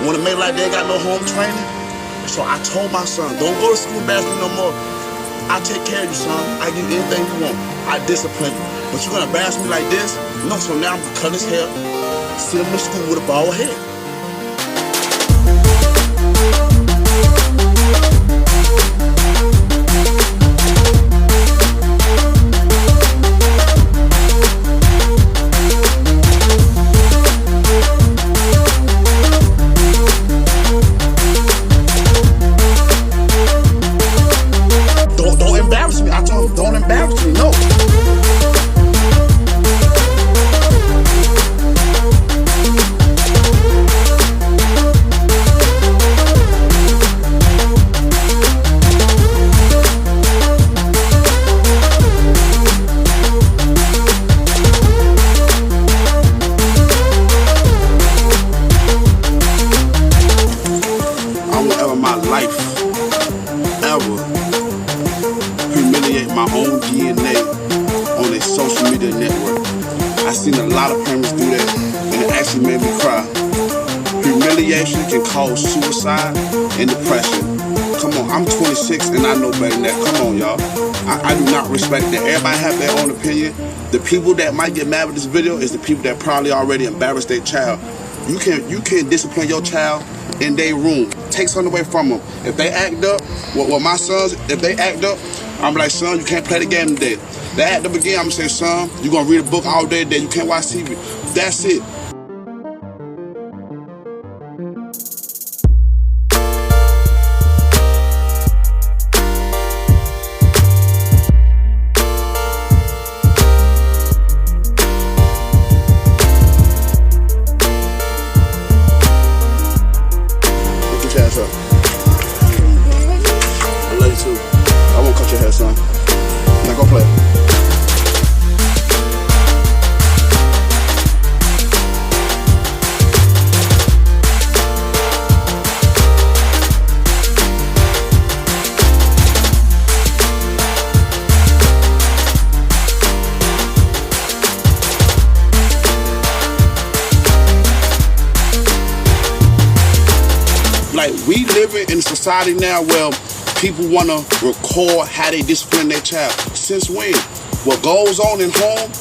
Want to make like they ain't got no home training? So I told my son, don't go to school basketball no more. I'll take care of you, son. I give you anything you want. I discipline you. But you're gonna embarrass me like this? No, so now I'm gonna cut his hair, send him to school with a bald head. Don't embarrass me. I told him, don't embarrass me. No. I won't ever in my life humiliate my own DNA on a social media network. I seen a lot of parents do that, and it actually made me cry. Humiliation can cause suicide and depression. Come on, I'm 26 and I know better than that. Come on, y'all. I do not respect that. Everybody have their own opinion. The people that might get mad with this video is the people that probably already embarrassed their child. You can't discipline your child in their room. Take something away from them. If they act up, well, my sons, if they act up, I'm like, son, you can't play the game today. They act up again, I'm gonna say, son, you're gonna read a book all day today. You can't watch TV. That's it. Get your ass up. I love you too. I won't cut your hair, son. Now go play. Like, we living in a society now where people want to record how they discipline their child. Since when? What goes on in home